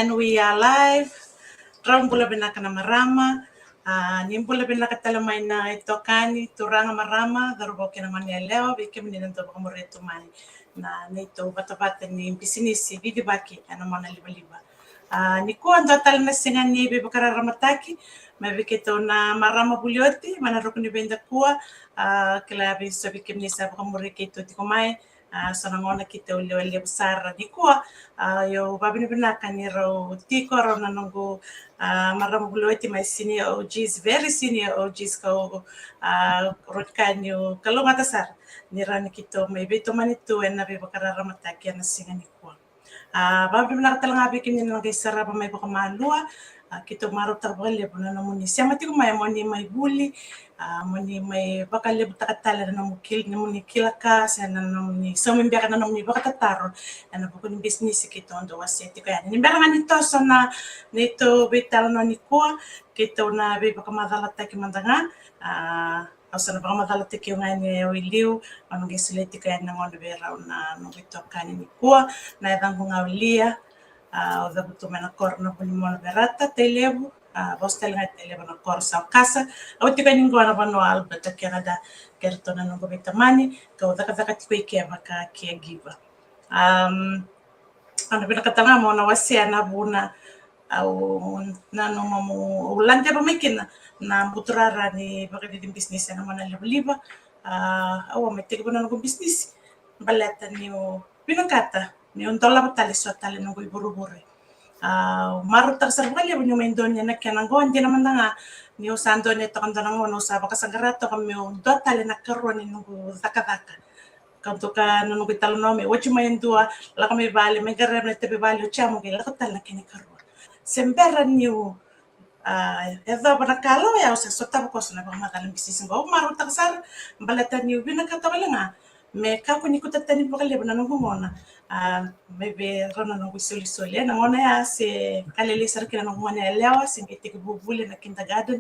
and we are live. Raumbula binaka na marama. Nimbula binaka talamay na itokani turanga marama. Daruboke naman ni leo. Biki mininto bakamureto mai na nito bata-bata ni bisinisi bibibaki ano mana liba-liba. Ni kuan total na singan ni bibakara ramataki. Mabikito na marama bulioti. Manaroko ni benda kuwa. Kila biso biki minisa bakamureto tikomai. Sanangona kita uli besar di kuah yo babini benakan ni ro tiko ro nanongo maram buloiti my senior OGs very senior OGs kau rotkanyo kalau ngata sar ni ran kita may beto manitu en nabi bakara ramataki na singa ni kuah babini benakan lang abi kini nang kisara pa may bakamalua kita maro tabale puna namuni siya mati ko may moni may buli moni may bakal butakatala na mukil na muni kilaka sa na namuni so membiaka na namuni bakatataro na buko ni business kita ondo waseti kaya ni mbara nito so na nito betal no ni ko kita na be bakamadala ta ki mandanga asa na bakamadala ta ki ngani wiliu ano gisileti kaya na ngondo bera na no bitokani ni ko na dango ngawlia o da buto mena corno puni mona berata telebu vostel nga telebu na corsa casa o tika ningo na bano alba ta Canada kerto na nungo bitamani ka o daka tiko ikeva ka caregiver ano pinakatanga mo na wasia na buna au na no mamu ulante pa mikina na butrara ni bakit din business na mana liba au metik na nungo business baleta ni pinakata ni untola batali so tali no buru-buru. Maru tagsarwali bunyo mendonya na kenangon di naman nga ni usando ni to kanda nango no sa bakasagarato kami do tali nakaron ni nungu daka-daka. Kanto ka nungu talonome wachi mayendua la kami bali may garem na tebe bali uchamo gila ko tala kini karwa. Sembera niyo edo banakalo ya usa sota ko sa nabang matalang bisnis ngo maru tagsar balata niyo binakatawala nga me ka ko ni ko tatani bakali na nungu mona maybe rona no wisuli na ngona ya se kalele sarkina no ngona lewa singiti bubule na kindergarten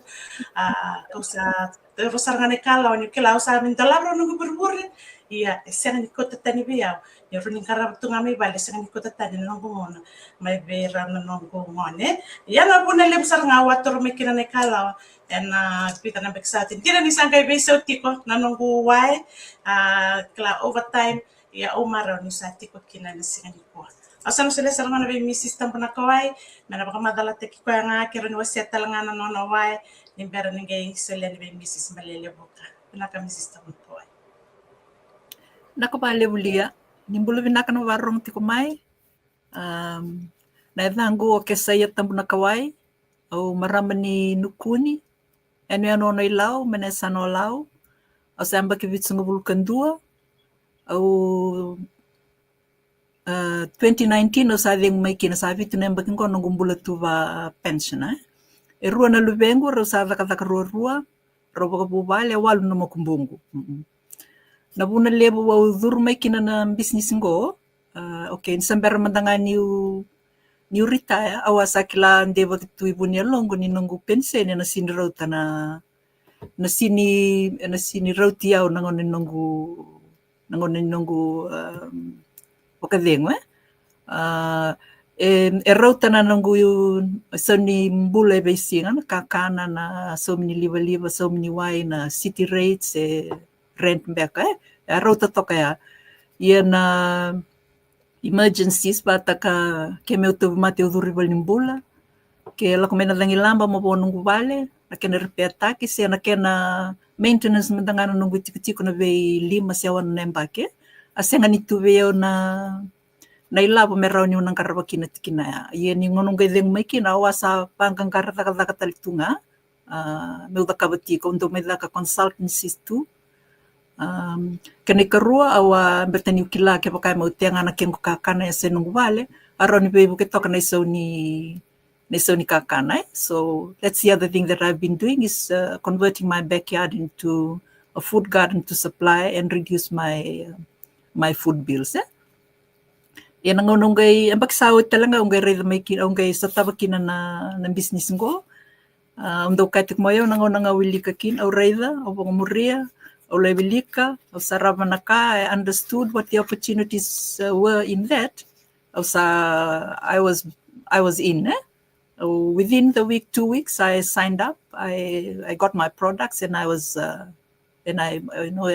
kausa terusar ngane kala ni kila usa min dalabro no burbure iya sen ni kota tani biya ya runin karab tu ngami bale sen ni kota tani no ngona maybe rona no ngone ya na puna lem sar ngawa tor mekina ne kala en pita na beksatin tira ni sangkay beso tiko na nungu wai kla overtime ya umara ni sa tiko kina na singa ni ko asa no sila sarang na mi system na kawai na bakamadala te ko nga kira ni wasia talanga na no wai ni bera ni gay sila ni mi system balele boka na kami system ko ai nakabale bulia nimbulu binaka no warong tiko mai na dango ke saya tambu na kawai au maramani nukuni enu ano no ilau menesa no lau au samba ke vitsungu bulkandua au 2019 o sa veng mai kina sa vitu nemba kin kono gumbula tuva pension e rua na lubengu ro sa vaka rua ro baka bubale walu no makumbungu na buna lebo wa udhur mai kina na business ngo okay sambar mandanga new retire awasa kila ndeva tu ibunia longo ni nongu pension na sini rota na sini roti au nangone nongu wakadengwe e rauta na nongu so ni mbule besinga na kakana na so many liva so many wai na city rates rent mbeka e rauta toka ya na emergencies bata ka ke meu tu mate uduribal ni mbula ke la komena langi lamba mo nungu vale na kena repair taki se na kena maintenance mendangana nungu tiko na vei 5 sewa na mbake asenga ni tuveo na ilabo merau ni unang karaba kina tikina ye ni ngonong gedeng mai kina wasa pangkang karata talitunga meu da kabati ko ndo me da consultancies tu kene karua awa bertani ukila ke pakai mau tianga na ken kakana ya senung vale aroni be buke toka na so ni kakana so that's the other thing that I've been doing is converting my backyard into a food garden to supply and reduce my food bills yan ang unggay ambak sawit talaga unggay reda may unggay sa tabakina na business ngo undo katik mo yo nang unang awili kakin au reda au muria au lebilika au sarama naka I understood what the opportunities were in that I was I was in. Within the week, 2 weeks, I signed up. I got my products, and I was and I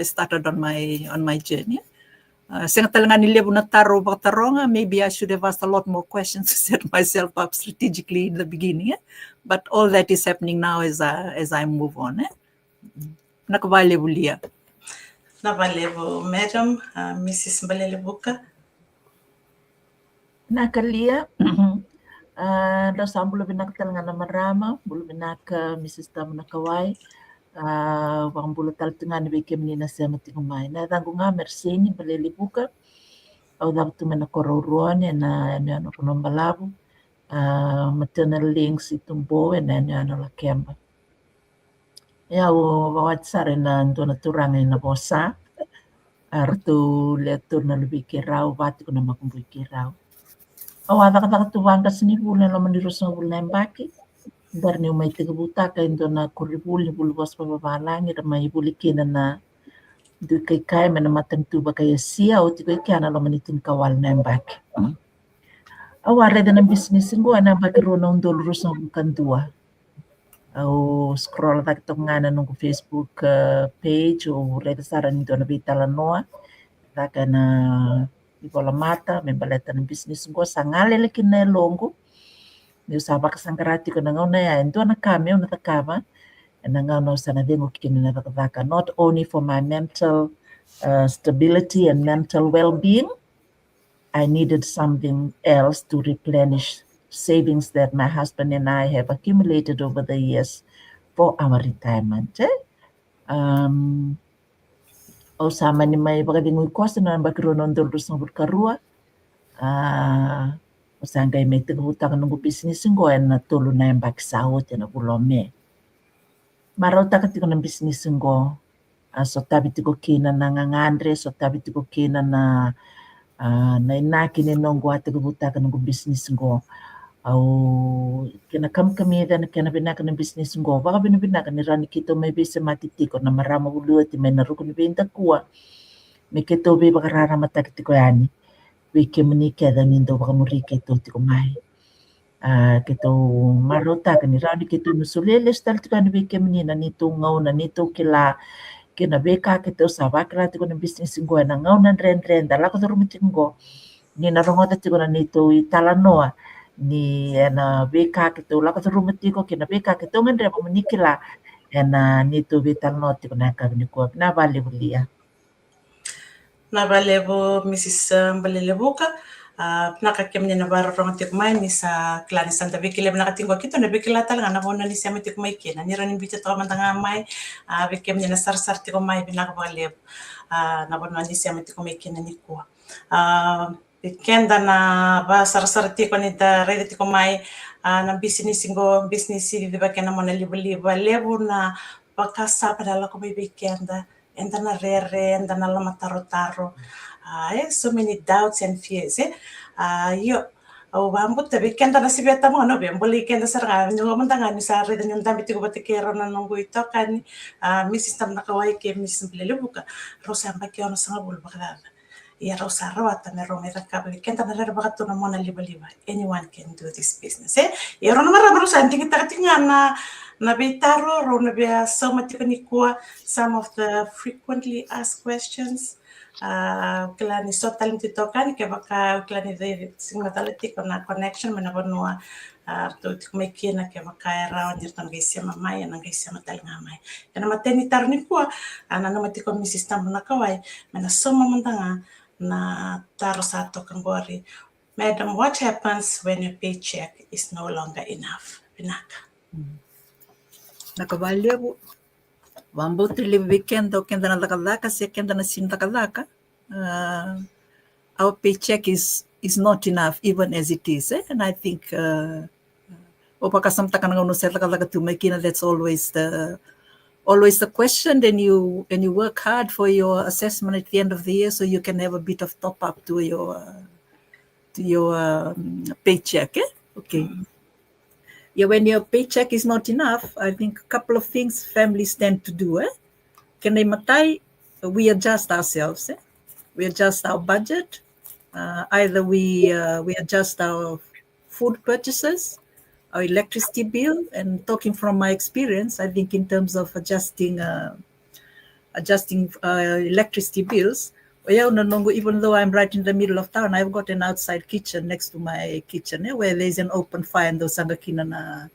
started on my journey. Maybe I should have asked a lot more questions to set myself up strategically in the beginning. But all that is happening now as I move on. Nakavale bulia. Navalevo, Madam, Mrs. Mbalelebuka. Nakalia, da sambulo binaka talanga na marama, bulu binaka Mrs. Tamuna Kawai, wambulu taltungani beke menina sema tingumai. Na dangunga merseni Mbalelebuka, au dabtu mena kororuane na ano konombalabu, maternal links itumbo na ano la kemba. Ya wawatsare na ndona turanga na bosa, artu letur na lubi kirau, bati kuna makumbu kirau. Awada tuwanga sini bulan lo manirusang bulan baki dar ni umay tigabuta kay ndo na kuribuli bulwas pababalangi da may bulikina na du kay mana matan tuba kay siya o tigoy kaya na lo manitin kawal na baki. Awara da ng business ngo na bakiro na dolurusang bukan dua. Au scroll tak to nga na nung Facebook page o reda saran ndo na bitala noa taka na Ibola mata, membaleta ng business ko sa ngalele kina longo. Ni usaba ka sangkarati ko nangaw na yan. Ito na kami, natakama. Nangaw na sa nadingo kina natakataka. Not only for my mental stability and mental well-being, I needed something else to replenish savings that my husband and I have accumulated over the years for our retirement. O sama ni may pagkadingoy ko sa nang bakronon dolus ng burkarua. O sangay may tigabutak ng business ngo na tulo na yung baksahot yan na bulome. Maraw takatiko ng business ngo. So tabi tiko kina na ngangandre, so tabi tiko kina na inakin nong go at tigabutak ng business ngo. Au kinakam kami dan kinabinakan ng business ngo baka binabinakan ni rani kito may bisa matitiko na marama ulu at may naruko ni benta kuwa may kito be baka rara matakitiko yani wiki menikah dan indo baka murika ito tiko mai kito marota kan ni rani kito nusulele stal tiko ni wiki menina nito ngau na nito kila kinabeka kito sabakra tiko ng business ngo na ngau na ren dalako turumitin ngo ni narongota tiko na nito italanoa ni na beka kito la ka rumati ko kina beka kito ngandre pa manikila na nito vital noti ko na ni ko na bali bulia na balevo Mrs. Mbalelebuka nakakemnya na baro rong tikmay ni sa klani Santa Bikile nakatingwa kito na bikila talaga na kono ni siya tikmay kina ni ranin bito to mantanga mai bikemnya na sarsar tikmay binakabalevo na bono ni siya tikmay kina ni ko kenda na ba sarasarati ko ni da rede ko mai na business di ba kena mo na libo levo na pakasa padala ko may kenda enda na rere enda na lama taro so many doubts and fears yo wambut tabi kenda na sibeta mo no bemboli kenda saranga nyo mantanga ni sa rede nyo dambi ko batikero na nunggu ito kan Mrs. Tam nakawai ke Mrs. Mbalelebuka rosa ambaki ono sanga bulu bakala ya rosa rawata me romera kabe kenta na rere bakato na mona liba anyone can do this business ya rona mara rosa anting tinga na bitaro rona be so matikani kwa some of the frequently asked questions klani so talented tokan ke baka klani de singatality na connection mena bonua to tikmekina ke baka era ndirtan gesia mamai na gesia matalinga mai kana mateni tarni kwa ana na matiko mi system na kawai mena so mamantanga na taro sa tokangori. Madam, what happens when your paycheck is no longer enough? Binaka. Nakabalevo. Wambuti live weekend o kenda na lakadaka siya kenda na sintakadaka. Our paycheck is not enough even as it is. And I think opakasamtaka na ngunu sa lakadaka tumakina, that's always the question. Then you work hard for your assessment at the end of the year, so you can have a bit of top up to your paycheck. Okay. Yeah, when your paycheck is not enough, I think a couple of things families tend to do. We adjust ourselves. We adjust our budget. Either we adjust our food purchases, our electricity bill, and talking from my experience, I think in terms of adjusting electricity bills. Even though I'm right in the middle of town, I've got an outside kitchen next to my kitchen where there's an open fire and those na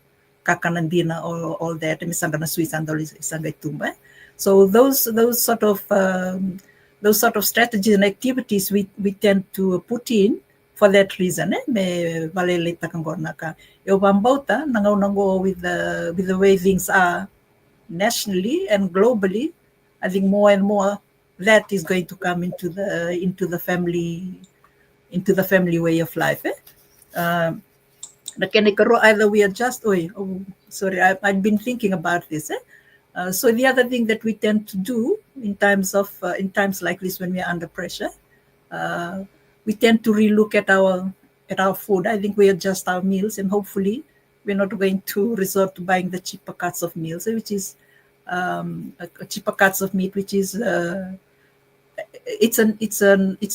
kakanandina or all that. So those sort of strategies and activities we tend to put in for that reason. With the way things are nationally and globally, I think more and more that is going to come into the family way of life. Either we adjust. I've been thinking about this. So the other thing that we tend to do in times like this when we are under pressure, we tend to relook at our food. I think we adjust our meals, and hopefully we're not going to resort to buying the cheaper cuts of meals, which is cheaper cuts of meat, which is it's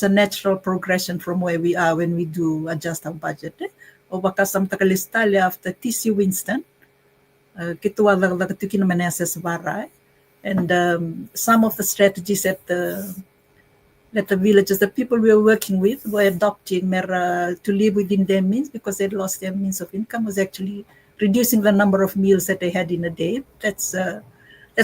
a natural progression from where we are when we do adjust our budget. Obakasam takalistalia after TC Winston, and some of the strategies that the villages, the people we were working with, were adopting to live within their means because they'd lost their means of income, was actually reducing the number of meals that they had in a day. That's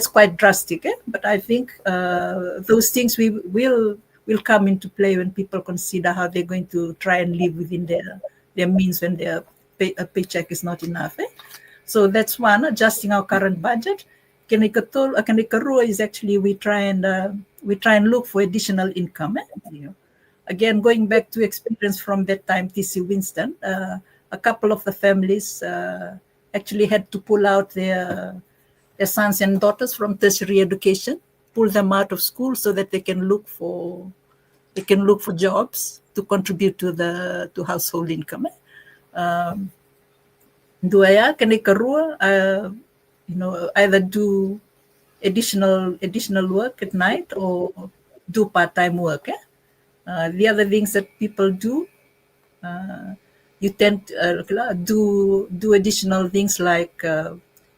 quite drastic, but I think those things will come into play when people consider how they're going to try and live within their means when their paycheck is not enough. So that's one, adjusting our current budget. Kanikaru is actually we try and look for additional income. Again, going back to experience from that time, TC Winston, a couple of the families actually had to pull out their sons and daughters from tertiary education, pull them out of school so that they can look for jobs to contribute to household income. Either do additional work at night or do part-time work. The other things that people do, you tend to do additional things like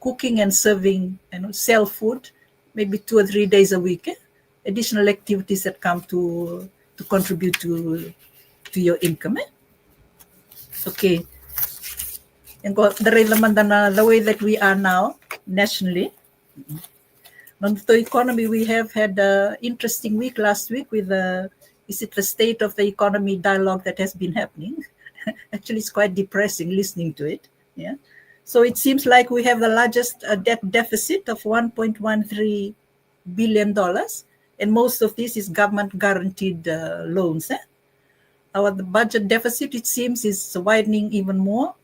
cooking and serving, sell food, maybe 2 or 3 days a week. Additional activities that come to contribute to your income. Okay. And the way that we are now nationally. On the economy, we have had an interesting week last week with the state of the economy dialogue that has been happening. Actually, it's quite depressing listening to it. Yeah. So it seems like we have the largest debt deficit of $1.13 billion, and most of this is government guaranteed loans. The budget deficit, it seems, is widening even more.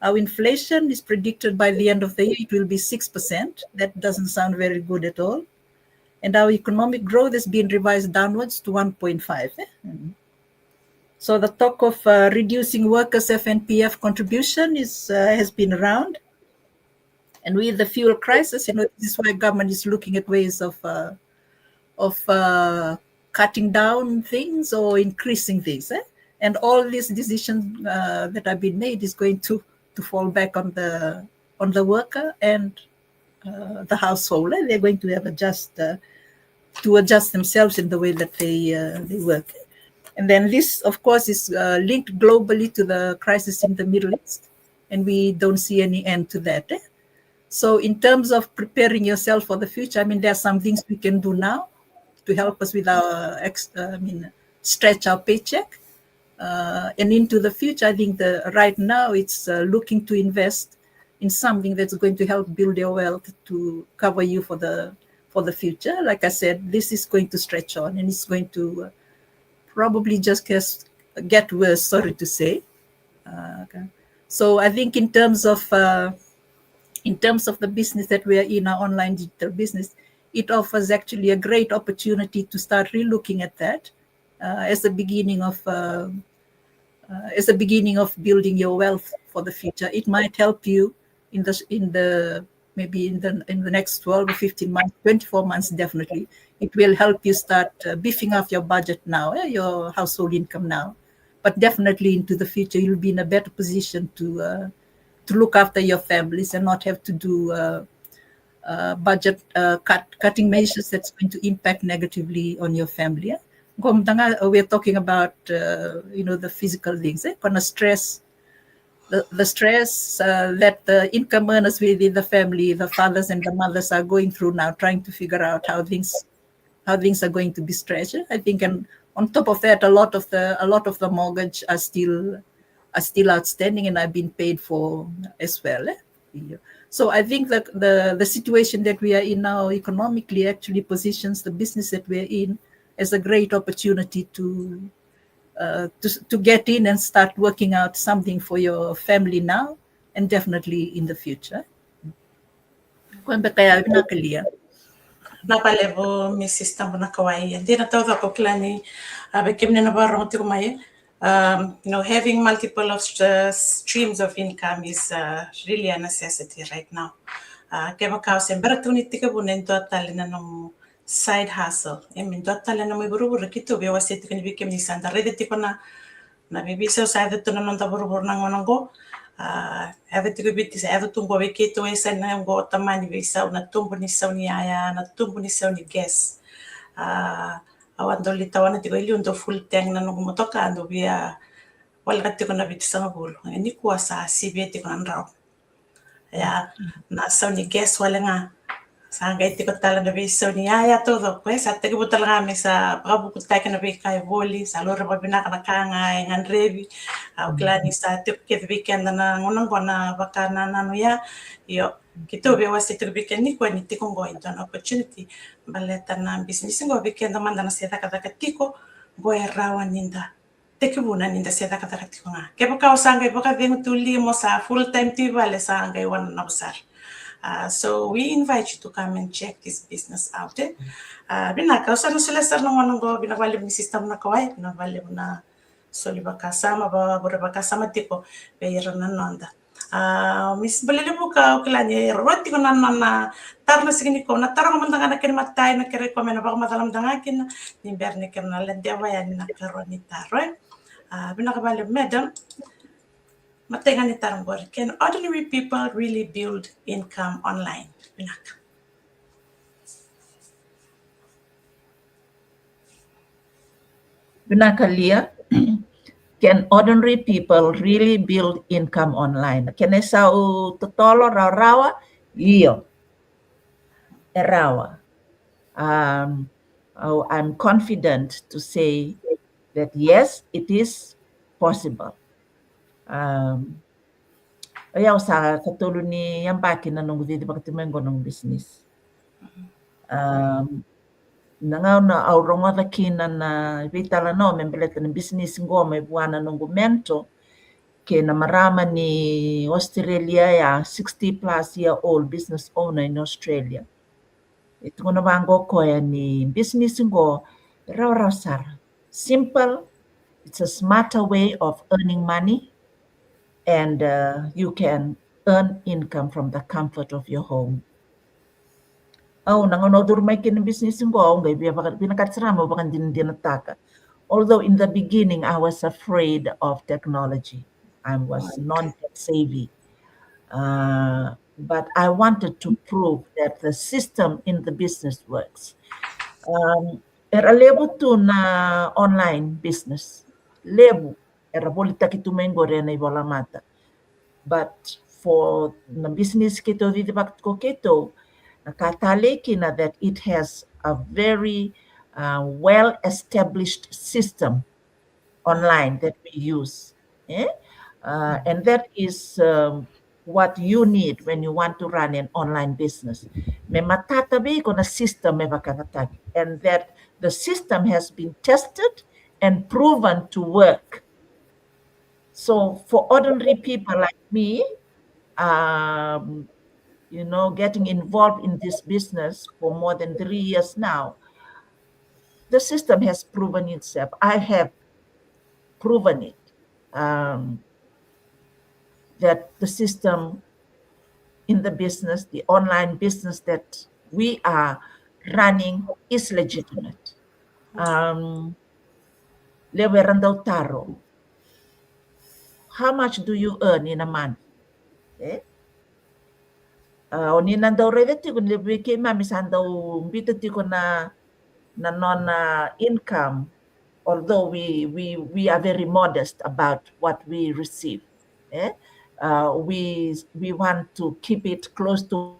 Our inflation is predicted by the end of the year, it will be 6%. That doesn't sound very good at all. And our economic growth has been revised downwards to 1.5. So the talk of reducing workers' FNPF contribution has been around. And with the fuel crisis, this is why government is looking at ways of cutting down things or increasing things. And all these decisions that have been made is going to fall back on the worker and the household. They're going to have to adjust themselves in the way that they work. And then this, of course, is linked globally to the crisis in the Middle East, and we don't see any end to that. So in terms of preparing yourself for the future, there are some things we can do now to help us with our stretch our paycheck. And into the future, I think right now it's looking to invest in something that's going to help build your wealth to cover you for the future. Like I said, this is going to stretch on, and it's going to probably just get worse. Sorry to say. Okay. So I think in terms of the business that we are in, our online digital business, it offers actually a great opportunity to start relooking at that as the beginning of building your wealth for the future. It might help you in the next 12 or 15 months, 24 months, definitely. It will help you start beefing up your budget now, your household income now, but definitely into the future, you'll be in a better position to look after your families and not have to do budget cutting measures that's going to impact negatively on your family. Yeah? We're talking about the physical things. Gonna stress the stress that the income earners within the family, the fathers and the mothers, are going through now, trying to figure out how things are going to be stretched. I think, and on top of that, a lot of the mortgage are still outstanding and are being paid for as well. Yeah. So I think that the situation that we are in now economically actually positions the business that we're in as a great opportunity to get in and start working out something for your family now and definitely in the future. Napalevo mi sistema na kawaii. Hindi na tawag ako klani. Bekim na nabarong tiko may. Having multiple of streams of income is really a necessity right now. Kaya sembra tuni tika bunen to talina no side hustle. Min to talina mo buru kito be wasi tika ni bikim ni sanda rede tiko na bibiso sa ito na nang taburu nang wananggo. Ave tiko biti sa ave tumbo be kito esa na ngo tamani bisa na tumbo ni sa ni aya na tumbo ni sa ni gas. Awando litawana tiko ili undo full tank na nung motoka ando bia wala tiko na biti sa magulo. Ni kuwa sa sibe tiko na raw. Ya na sa ni gas wala nga. Sangay tiko tala na bisa ni aya todo pues at tiko butal nga mi sa pabu kutai ka na be kay voli sa lora ba binaka na kanga ngan revi. Klani sa tiko kit weekend na ngunang ko na baka na nano ya yo kito be wasi tiko weekend ni ko ni tiko go into an opportunity baleta na business ngo weekend manda na seda kada tiko go erawa ninda tiko buna ninda seda kada tiko nga ke baka usangay baka vengo tuli mo sa full time tiba le sangay wan na usar. So we invite you to come and check this business out. Binaka usar sila sar no wanongo binawali ni system na kawai binawali na soli bakasama ba bura bakasama tipo beira na nonda. Miss balile buka uklani roti ko na tarna sigini ko na tarang mandanga na kin matay na kere ko mena baka madalam dangakin ni berne kin na landia wayan na karoni taro. Binaka bale madam Matenga ni tarang bor. Can ordinary people really build income online? Binaka. Binaka Lia, can ordinary people really build income online? Can I say totolo rawa? Iyo. Erawa. I'm confident to say that yes, it is possible. Ayaw sa katulo ni yung bakin na nung dito pagtimengo ng business. Nangaw na aurong nga kinan na vitala no membeleta ng business ngo may buwana nung gumento ke na marama ni Australia ya 60 plus year old business owner in Australia. Ito na bango ko ya ni business ngo raw sar. Simple. It's a smarter way of earning money. And you can earn income from the comfort of your home. Nangonodur may kin business ngo ngay binakatsarama baka din nataka. Although in the beginning I was afraid of technology. I was non-tech savvy. But I wanted to prove that the system in the business works. Era lebu to na online business. Lebu. Era bolita kitumengo rin ay wala mata. But for the business kito dito ko kito, nakatali kina that it has a very well-established system online that we use. And that is what you need when you want to run an online business. May matatabi ko na system may makakatag. And that the system has been tested and proven to work. So for ordinary people like me, getting involved in this business for more than 3 years now, the system has proven itself. I have proven it, that the system in the business, the online business that we are running is legitimate. Lewe randaw taro. how much do you earn in a month? Eh? O ni nandau rede tiko ni wiki mami sandau bita tiko na non income, although we are very modest about what we receive. We want to keep it close to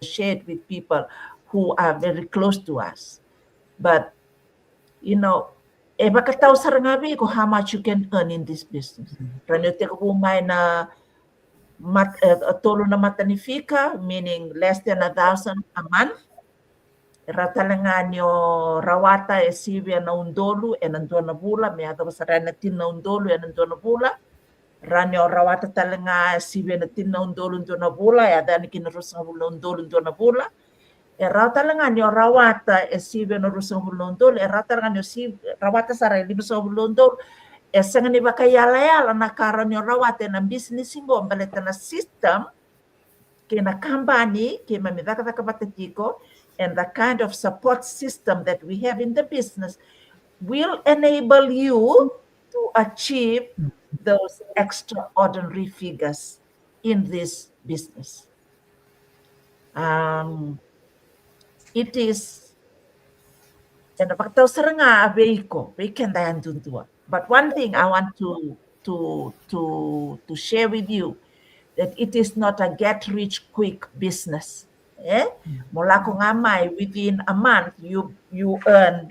share it with people who are very close to us. But you know, bakataw sarangabi ko how much you can earn in this business. Ranyo te ko umay na tolo na matanifika, meaning less than 1,000 a month. Ratalangan nyo rawata e sivya na undolu e nandua na bula, may ata masarana tin na undolu e nandua na bula. Ranyo rawata talanga sivya na tin na undolu na bula, e ada ni kinarusang bula undolu na bula. E ratalangan nyo rawata e sivya na rusang bula undolu, e ratalangan nyo rawata saray libasang bula undolu, e sanga ni bakayala-yala na karan nyo rawata e ng business mo, balita na system, kina company, kina mamidaka batatiko, and the kind of support system that we have in the business will enable you to achieve those extraordinary figures in this business. It is, and but one thing I want to share with you, that it is not a get rich quick business. Mula ko nga may, within a month you earn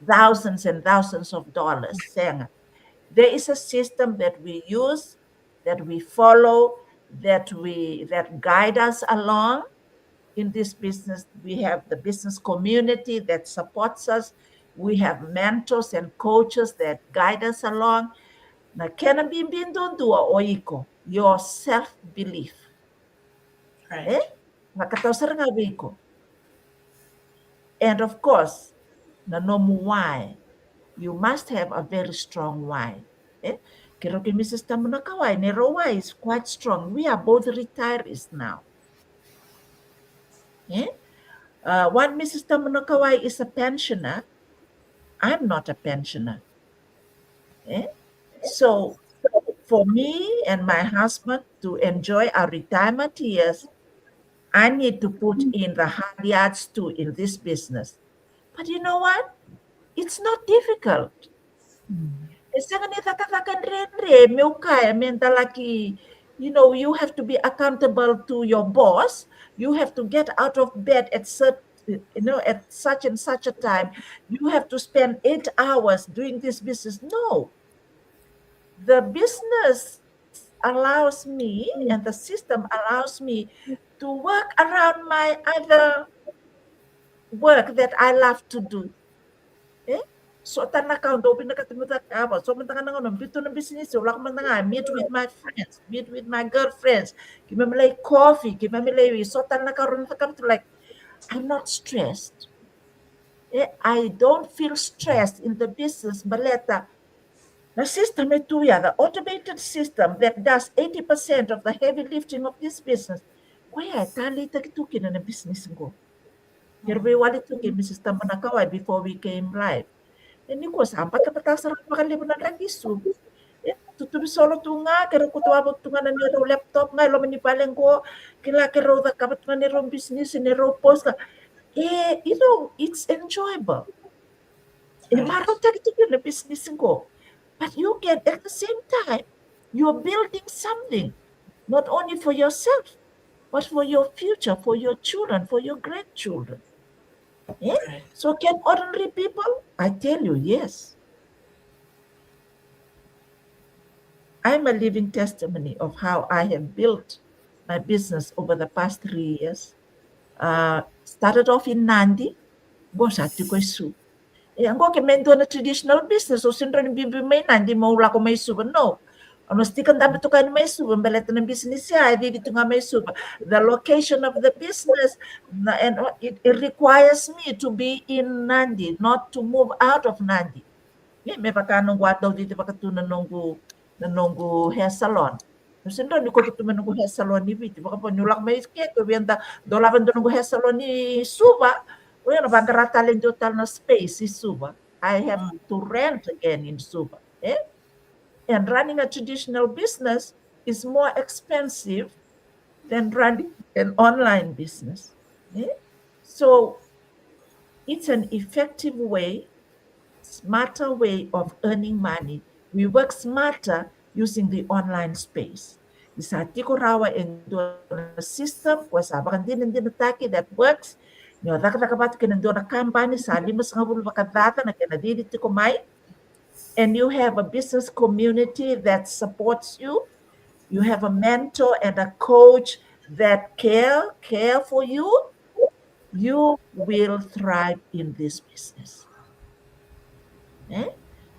thousands and thousands of dollars. There is a system that we use, that we follow, that guide us along in this business. We have the business community that supports us. We have mentors and coaches that guide us along. Na kena bimbindon dua oiko, your self-belief. Right. And of course, nanomu why. You must have a very strong why. Kero ke Mrs. Tamunakawai, Nero why is quite strong. We are both retirees now. One Mrs. Tamunakawai is a pensioner. I'm not a pensioner. So for me and my husband to enjoy our retirement years, I need to put in the hard yards too in this business. But you know what? It's not difficult. You know, you have to be accountable to your boss. You have to get out of bed at such and such a time. You have to spend 8 hours doing this business. No. The business allows me, and the system allows me to work around my other work that I love to do. So tanaka ndo pinakatimuta kaba. So mantanga nga bito na business. So wala ka meet with my friends, meet with my girlfriends. Kimamilay coffee, kimamilay. So tanaka ron to like, I'm not stressed. I don't feel stressed in the business. Baleta. The system the automated system that does 80% of the heavy lifting of this business. Kaya tali takitukin na business ko. Here we wanted to give Mrs. Tamanakawai before we came live. And it was ampat kapatasan makalimutan lagi sub. Tutubi solo tunga kero kutuabot tunga na nero laptop nga lo manipaleng ko kila kero da kapat nga nero business nero post ka. You know, it's enjoyable. Maro takitukin na business ko. But you get, at the same time, you're building something, not only for yourself, but for your future, for your children, for your grandchildren. Right. So can ordinary people? I tell you, yes. I'm a living testimony of how I have built my business over the past 3 years. Started off in Nandi, bosati ko isu. Ang ko mendo na traditional business, so sindro ni bibi may Nandi maula ko may suba. No. Ano stikan dapat to kayo may suba, baleta ng business siya, dito nga may suba. The location of the business, and it requires me to be in Nandi, not to move out of Nandi. May pakanong daw dito pakatunan nunggu hair salon. Sindro ni ko tutuman nunggu hair salon ni biti, baka po nyulak may iskito, biyanda dolaban do nunggu hair salon ni suba. Well, talent total na space in Suba. I have to rent again in Suba. And running a traditional business is more expensive than running an online business. Eh? So it's an effective way, smarter way of earning money. We work smarter using the online space. Isa tiko rawa endo na system kwa sabakan din atake that works. Nyo daka kinendo na company sa 5 bakadata na kinadidi tiko mai. And you have a business community that supports you. You have a mentor and a coach that care for you. You will thrive in this business. Eh?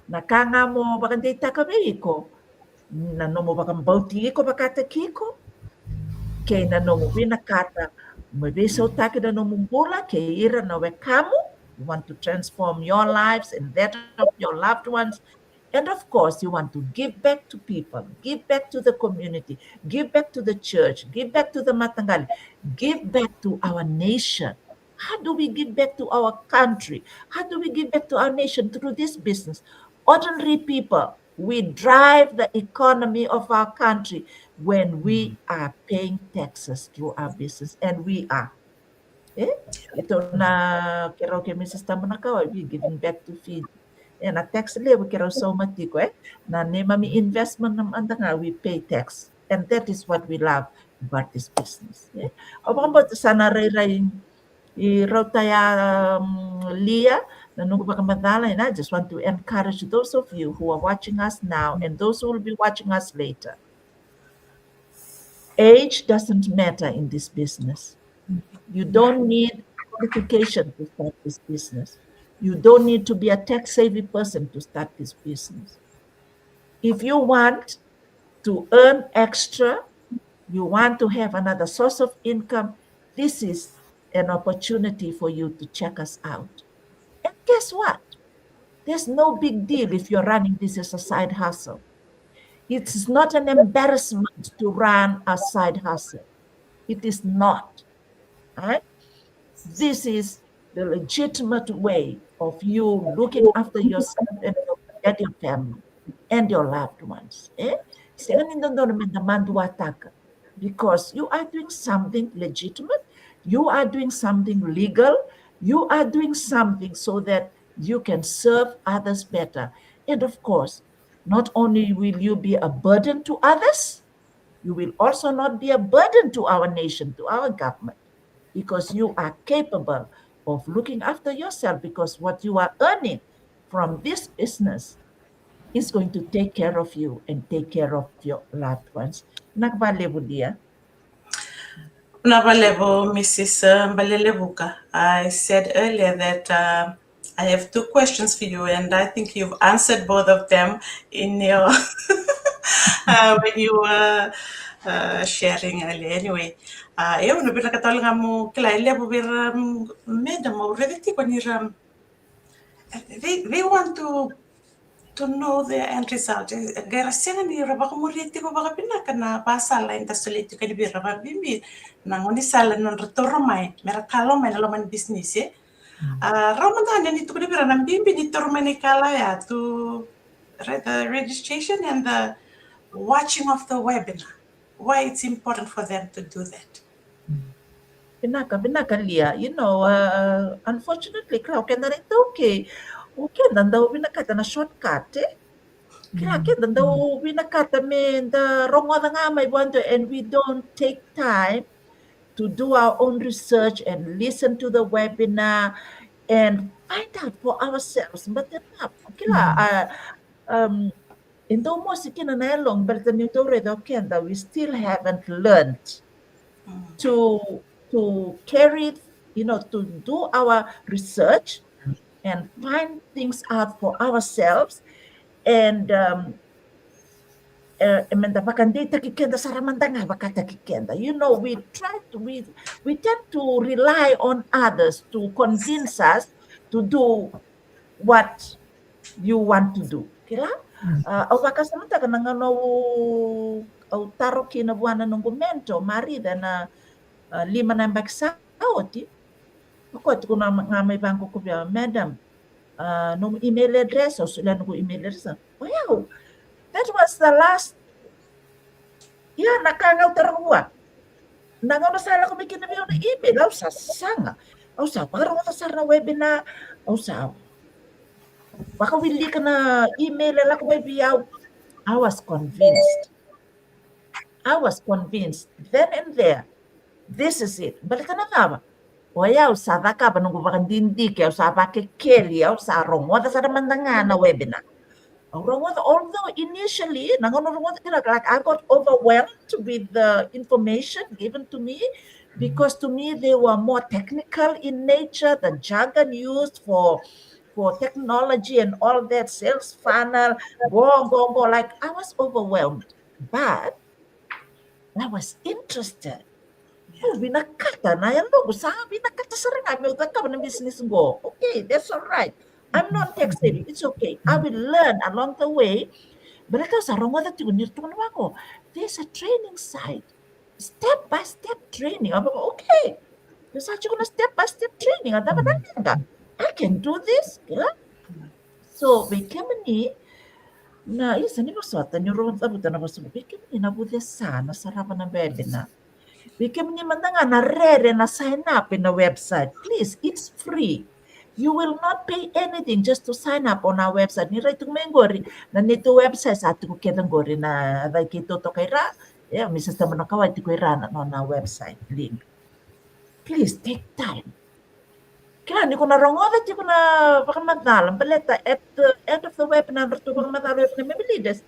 Nakanga mo bakante takabiko. Nanomo bakang bautiko bakata kiko. Kay nanomo binakata mabiso taki na numumbula kay ira na wekamu. You want to transform your lives and that of your loved ones. And of course, you want to give back to people, give back to the community, give back to the church, give back to the Matangali, give back to our nation. How do we give back to our country? How do we give back to our nation through this business? Ordinary people, we drive the economy of our country when we are paying taxes through our business, and we are. Eh? Ito na kiraw kay Mrs. Tamanakawa, we giving back to feed. And a tax level kiraw so matiko na mami investment naman nga we pay tax. And that is what we love about this business. Eh? O baka sana ray Rotaya Leah, and I just want to encourage those of you who are watching us now and those who will be watching us later. Age doesn't matter in this business. You don't need qualification to start this business. You don't need to be a tech-savvy person to start this business. If you want to earn extra, you want to have another source of income, this is an opportunity for you to check us out. And guess what? There's no big deal if you're running this as a side hustle. It's not an embarrassment to run a side hustle. It is not. Right? This is the legitimate way of you looking after yourself and your family and your loved ones. Because you are doing something legitimate, you are doing something legal, you are doing something so that you can serve others better. And of course, not only will you be a burden to others, you will also not be a burden to our nation, to our government, because you are capable of looking after yourself, because what you are earning from this business is going to take care of you and take care of your loved ones. Nakbalevo dia. Nabalevo, Mrs. Mbalelevuka. I said earlier that I have 2 questions for you, and I think you've answered both of them in your when you were sharing earlier. Anyway, eu no bira katolga mo kila ile bo bira madam already tiko ni they want to know the end result. Gara sena ni raba ko muriti ko baka pinaka na pasala inta solito ka bira ba bimbi na ngoni sala non retoro mai mera kalo mai lo man business eh. Ramadan ni to ko bira na bimbi ni toro mai kala ya to the registration and the watching of the webinar. Why it's important for them to do that? Binaka Leah, unfortunately, crowd can okay. Okay, nandaw binakata na shortcut eh. Kaya nandaw binakata me the wrong nga may wonder, and we don't take time to do our own research and listen to the webinar and find out for ourselves. But in the most na long, but the new that we still haven't learned to carry, to do our research and find things out for ourselves. And we tend to rely on others to convince us to do what you want to do. Kira? Awakasamanta ka nang au taro kinabuana ng gumento, marida na 5 na baksaoti. Ako ko na nga may bangko ko madam, nung email address o sila nung email address. Wow, That was the last. Yeah, nakanga utarangwa. Nangono sala ko bikin na yung email. Au sa sanga. Au sa parang ko sa na webinar. Au sa baka wili ka na email la ko may biyaw. I was convinced. Then and there. This is it. Balik ka na nga ba? Waya usa ka ba nung bakan dindi kaya usa pa ke keli usa rongo sa naman nga na webinar. Although initially, like I got overwhelmed with the information given to me because to me they were more technical in nature. The jargon used for technology and all that sales funnel, go. Like I was overwhelmed, but I was interested. Oh, binakata na yan lo. Binakata sa rin kami. Utang ng business go. Okay, that's all right. I'm not tech savvy. It's okay. I will learn along the way. But sa rongo that you need to know. There's a training site. Step-by-step training. I'm okay. There's actually a step-by-step training. I can do this. Yeah? So, became ni na isa ni masota ni ron tabutan na baso. Became ni nabuti sana sarapan ng webinar. Became ni mandanga na rere na sign up in the website. Please, it's free. You will not pay anything just to sign up on our website. Nira itong may ngori na nito website sa ating kukitang ngori na aday kito to kay ra. Yeah, Mrs. Tama na kawai ti ko ra na on our website link. Please take time. Kaya ni ko na rongoda ti ko na baka madalam baleta at the end of the webinar to baka madalam na memilides.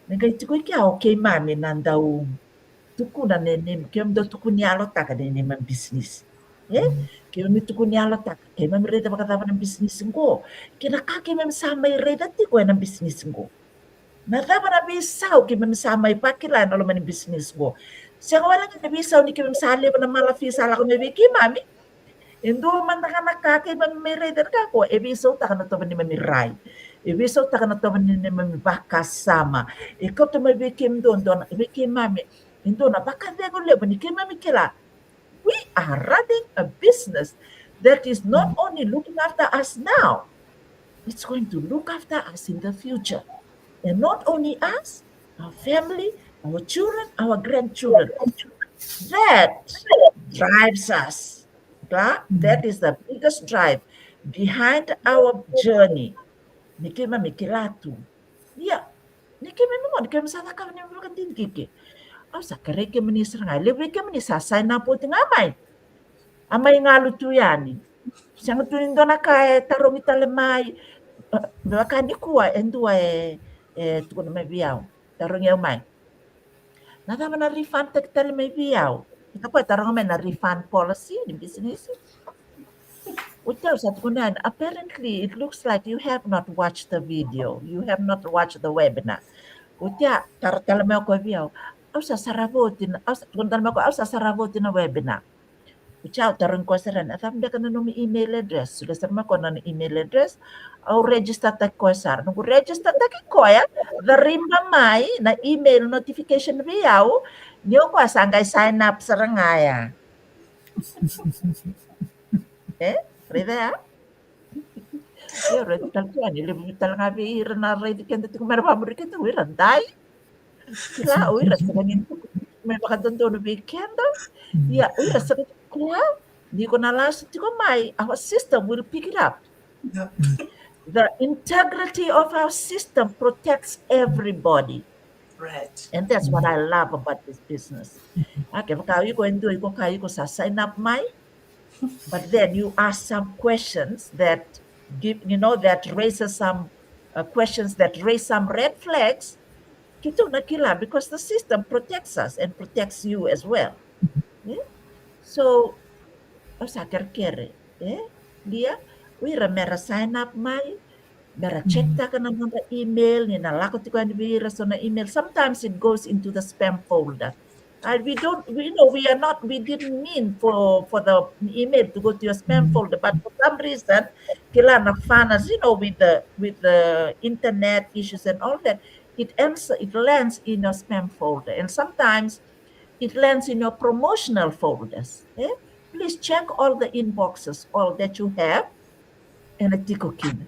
Nagay ti ko kaya okay mami nandaw tuku na nenem kaya do tuku nialo taka nenem business. Eh? Kaya nito ko niala tak, kaya mamireda makatawa ng business ko. Kaya nakaki mamsamay reda ti ko ng business ko. Natapa na bisaw, kaya mamsamay pakilan alo man ng business ko. Siya ko walang nabisaw ni kaya mamsali pa ng malafi sala ko may wiki, mami. Indo man nakakaki mamireda ka ko, ebisaw taka na to man ni mamiray. Ebisaw taka na to man ni mamibakasama. Ikaw to may wiki doon, wiki mami. Indo na baka dego lebo ni kaya mami kila. We are running a business that is not only looking after us now, it's going to look after us in the future. And not only us, our family, our children, our grandchildren. That drives us. That is the biggest drive behind our journey. Nikima mikilatu. Yeah. Nikima mo, nikima sa taka ni mo kantin kiki. Sa kareke minister nga, libre ka minister, sign na po ting amay. Amay nga luto yan. Siya nga tunin doon na kaya tarong italamay. Baka ni kuwa, endo tuko na may biyaw. Tarong yaw may. Natama na refund tak talamay biyaw. Ito po, tarong may na refund policy ni business. Uitaw sa tuko na, apparently, it looks like you have not watched the video. You have not watched the webinar. Uitaw, talamay ko biyaw. Sa sarabotin na webinar. Ucaw tarong ko sa rin. At ang ka na nung email address. Sudah sama ko na email address. O register ta ko sa. Nung register ta ko ya, the rimba may na email notification biyaw, niyo ko sangay sign up sa rangaya. Ready ya? Ready tal ko ani, lebi tal nga bi na ready kan dito ko marababri ka to, randay. Sila, rasa ganyan po. May makadando na weekend. Yeah, rasa ko di ko nalasot ko may. Our system will pick it up. Yeah. The integrity of our system protects everybody. Right. And that's what I love about this business. Okay, kaya ko endo ko kaya ko sa sign up may. But then you ask some questions that give, that raises some questions that raise some red flags. Kito na kila because the system protects us and protects you as well. Yeah? So, sa kere, dia, we mera sign up may, mera check ta ka ng mga email, ninalakot ko ang bihira so na email. Sometimes it goes into the spam folder. And we didn't mean for the email to go to your spam folder, but for some reason, kila na fanas, with the internet issues and all that, it lands in your spam folder, and sometimes it lands in your promotional folders. Please check all the inboxes, all that you have, and a tikokin.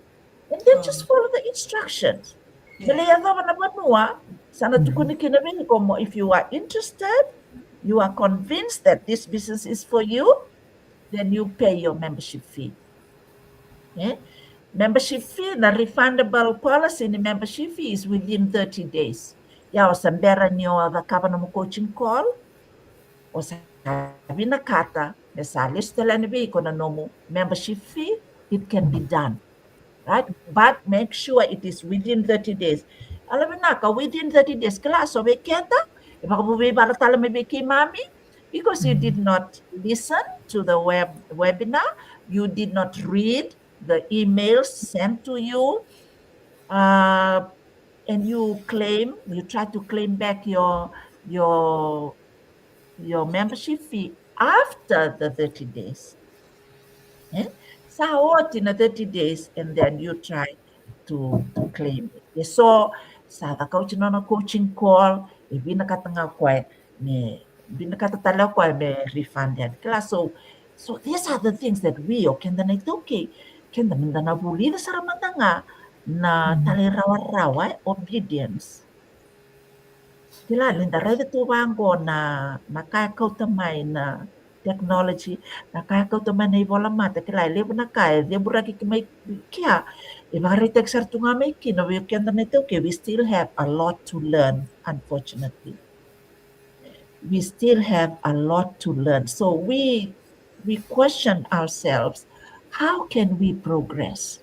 And then just follow the instructions. Beliau na banua, sana tukuni kinabini como if you are interested, you are convinced that this business is for you, then you pay your membership fee. Membership fee, the refundable policy in the membership fee is within 30 days. Ya, sambera nyo the kapana mo coaching call, o sabi na kata, mesalis tala ni ko na nomo membership fee, it can be done. Right? But make sure it is within 30 days. Alam mo na ka, within 30 days, klaso, may kenta, ipakabubi para tala may biki mami, because you did not listen to the webinar, you did not read the emails sent to you, and you try to claim back your membership fee after the 30 days. Sa in the 30 days, and then you try to claim it. So, sa coaching on a coaching call, if you nakatanga kwa me binakatatala kwa me refunded. So these are the things that we can the night okay. Can the mindana buli the saramatanga na talirawa obedience. Kila linda ready to wango na kaya kautamay na technology na kaya kautamay na ibola mata kila lebo na kaya dia buraki kimay kia ibari texar tunga may kino we can okay, we still have a lot to learn, unfortunately. We still have a lot to learn. So we question ourselves, how can we progress?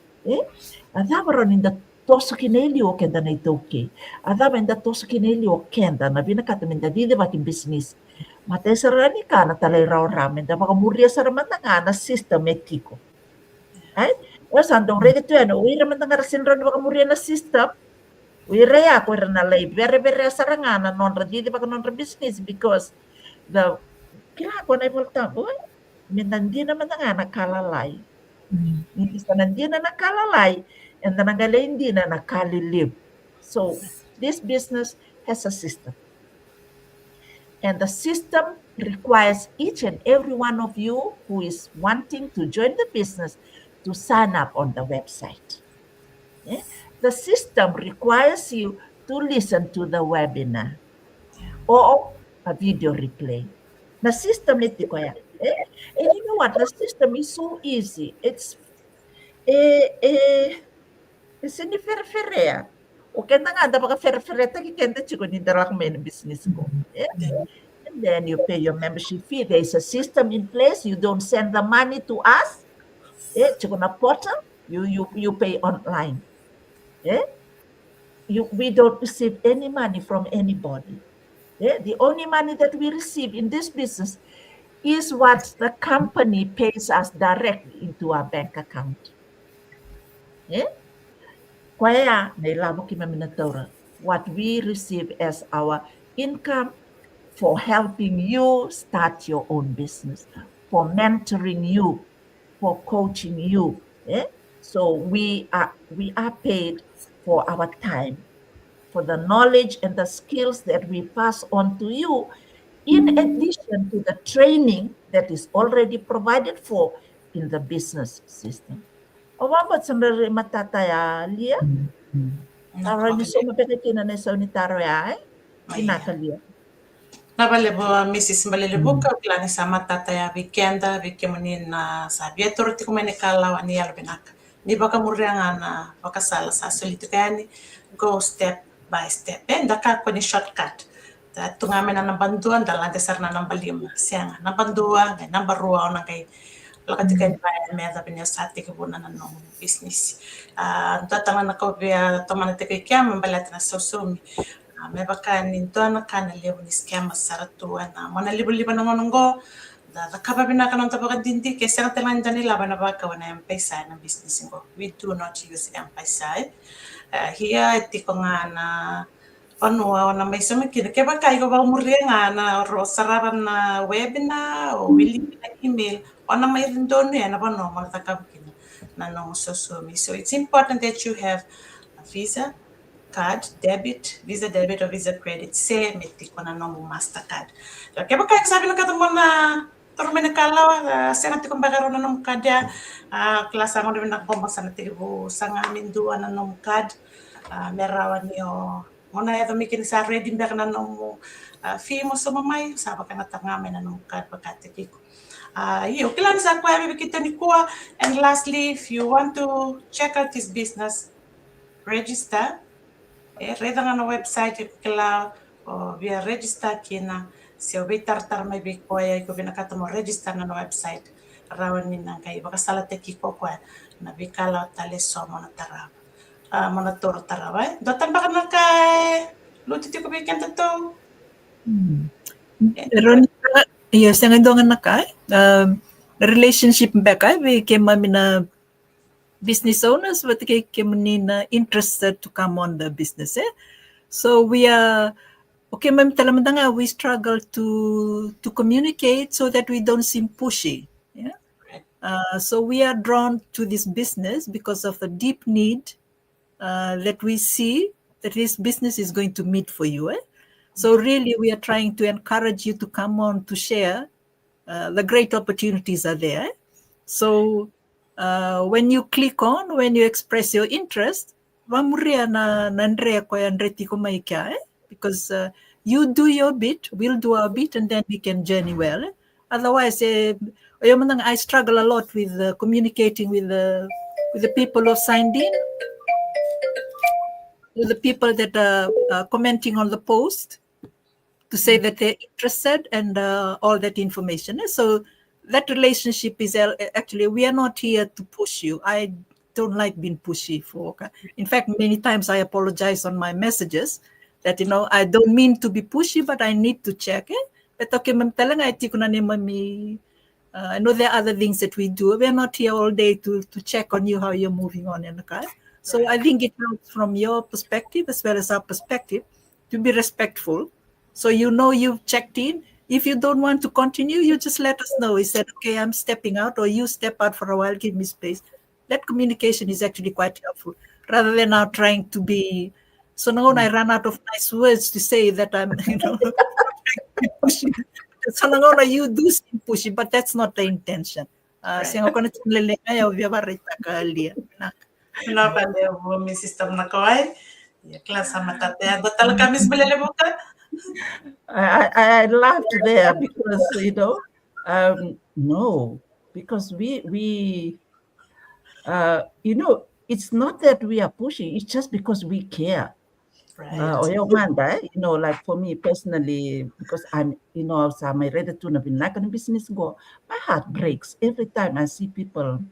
Adhabaron in the tosukineli o kenda na itoke. Adhaba in the tosukineli o kenda na binakata minda dide bakin business. Mate sarani ka na talay raw ramen da baka murya saramanda nga na system etiko. Right? Well, sandong ready to ano, uwi raman nga rasin ron baka murya na system. Uwi raya ko na lay very sarangana non radide baka non business because the kila ko na ipolta boy minandi naman nga nakalalay. Hindi sa nandi na nakalalay and then hindi na nakalilib. So this business has a system. And the system requires each and every one of you who is wanting to join the business to sign up on the website. The system requires you to listen to the webinar or a video replay. The system ito ko yan. And you know what? The system is so easy. It's siniferferea. O kenda nga da baka ferfereta ki kenda chiko ni darak main business ko. And then you pay your membership fee. There is a system in place. You don't send the money to us. Chiko na portal. You pay online. We don't receive any money from anybody. The only money that we receive in this business is what the company pays us directly into our bank account. Kaya nailamo kimaminatora what we receive as our income for helping you start your own business, for mentoring you, for coaching you. So we are paid for our time, for the knowledge and the skills that we pass on to you, in addition to the training that is already provided for in the business system. Owabat sa matataya, Lia? Taro ni so mapekina na sa unitaro ya, kinakalia. Nabale bo Mrs. Malilibuka klani sama tataya weekenda wikemunin na sabi etorti kumene kalawa ni albenaka. Ni baka murianga na baka sala sa solito kani go step by step. Daka ko ni shortcut. Tungame na nambanduan dalan desar na nambalim sianga. Nambandua na nambarua ona kay lakatika ni bayan me da pinya sati ke buna na no business. Tatanga na ko bia tomana te kya mambalat na sosumi. Me baka ninto na kana lewo ni scam saratu na mona libo na ngongo da kaba bina kana tabaka dindi ke sera telan dani laba na baka wana M-Pesa na business ngo. We do not use M-Pesa. Here ti ko nga na panua na may sumikina ke baka iko ba umuri nga na sararan na webinar o willing na email ona may rindo no na bano magtakabkin na no sosumi. So it's important that you have a Visa card, Visa debit or Visa credit. Say meti ko na no Mastercard. Kaya baka sabi na katong na turme na kalawa sa natin kung baka ron na nung kada klasa mo rin na kumbang sa natin sanga mindua na nung card merawan yo mona ya mikin sa ready ba kana no fimo so mamay sa pa kana tangame na no ka pakate kiko yo kilan sa kwa bibi kita ni kuwa. And lastly, if you want to check out this business, register reda nga na website kila o via register kina si obi tartar may bi ko ay ko binakata mo register nga na website rawan ni nang kay baka sala te kiko kwa na bikala tale so mo na tara mo na toro tara ba dotan baka na kay luti ti ko bikin to Veronica, yes, yang ito nga nakay. Relationship mbeka, we came na business owners, but came interested to come on the business. So we are, okay, ma'am, talamandanga, we struggle to communicate so that we don't seem pushy. Yeah. So we are drawn to this business because of the deep need that we see that this business is going to meet for you. So really, we are trying to encourage you to come on to share. The great opportunities are there. So when you click on, when you express your interest, because you do your bit, we'll do our bit, and then we can journey well. Otherwise, I struggle a lot with communicating with the people who have signed in, with the people that are commenting on the post, to say that they're interested and all that information. So that relationship is actually, we are not here to push you. I don't like being pushy. In fact, many times I apologize on my messages that, I don't mean to be pushy, but I need to check. But okay, I know there are other things that we do. We're not here all day to check on you, how you're moving on. So I think it helps from your perspective as well as our perspective to be respectful. So you've checked in. If you don't want to continue, you just let us know. He said, okay, I'm stepping out, or you step out for a while, give me space. That communication is actually quite helpful, rather than now trying to be. So now I ran out of nice words to say that I'm, pushy. So now you do seem pushy, but that's not the intention. mi system na kawai ya klasa matatea dotal kamis belele boka I laughed there because no, because we it's not that we are pushing, it's just because we care. Like for me personally, because I'm ready to have been like a business go, my heart breaks every time I see people,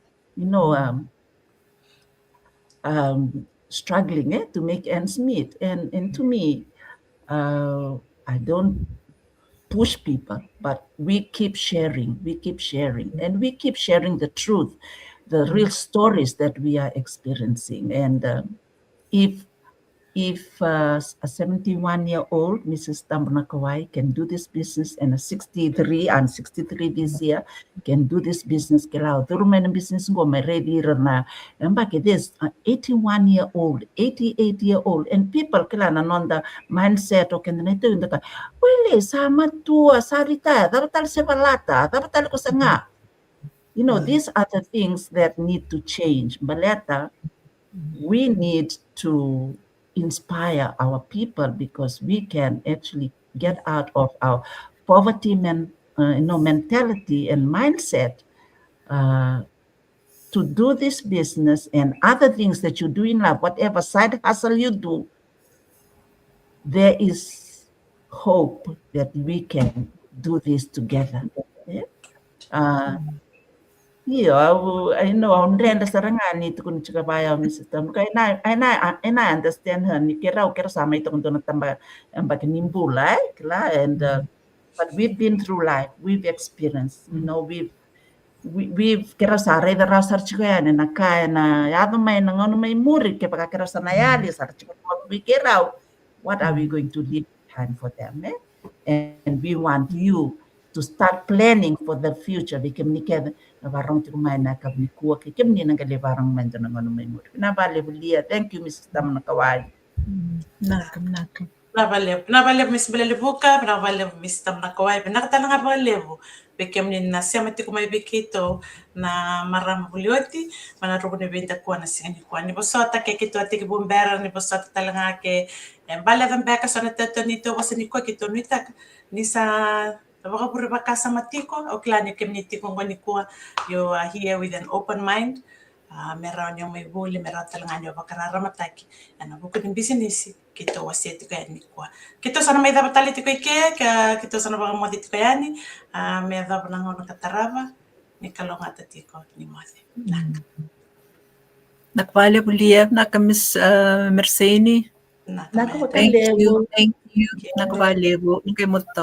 struggling to make ends meet. And to me, I don't push people, but we keep sharing, and we keep sharing the truth, the real stories that we are experiencing. And if a 71-year-old Mrs. Tambuna Kawai can do this business, and I'm 63 this year, can do this business, business go my ready na back this 81-year-old, 88-year-old, and people kilana on the mindset okay na ito yung wala sama tua sarita dapat sebalata dapat ko sanga. These are the things that need to change. Baleta, we need to inspire our people, because we can actually get out of our poverty mentality and mindset to do this business and other things that you do in life, whatever side hustle you do. There is hope that we can do this together. I know on renda sarangani to kun chika baya system. And I understand her. Nikera sama itu untuk tambah nimbula, and but we've been through life. We've experienced. We've kera sare the rasar chika na kaya na yado may nangono may muri ke paka kera sanayali sar chika we kera. What are we going to leave behind for them? And we want you to start planning for the future. Because barang tumay na kabikuwa kikim ni nang barang mendo ng ano may mur. Pinabali bulia. Thank you, Mrs. Tambuna Kawai. Nakam. Navalevo Miss Belelivuka, navalevo Miss Tamnakawai, nakatala valevo. Bekem ni na sema tiku mai bekito na marama bulioti, mana rugo ne benta kuana na singani kuani. Bosota ke kito atiki bumbera ni bosota talanga ke bale dan beka sona teto ni to wasa ni ko kito nita ni sa baka pure baka sa matiko o klani kem ni tiko ngoni kuwa. You are here with an open mind. Merau yang may buli, merau talanga nyo bakarara mataki. Ano buko din business kito waseti ko yani kwa. Kito sana may dapat tali tiko ike, kito sana baka mo dito yani, may dapat lang ono katarava, ni kalonga tatiko ni mothe. Nakvale bulia, naka Miss Merseni. Nako Thank you, matalevo. thank you. Nakvale bu, nungkay mo to.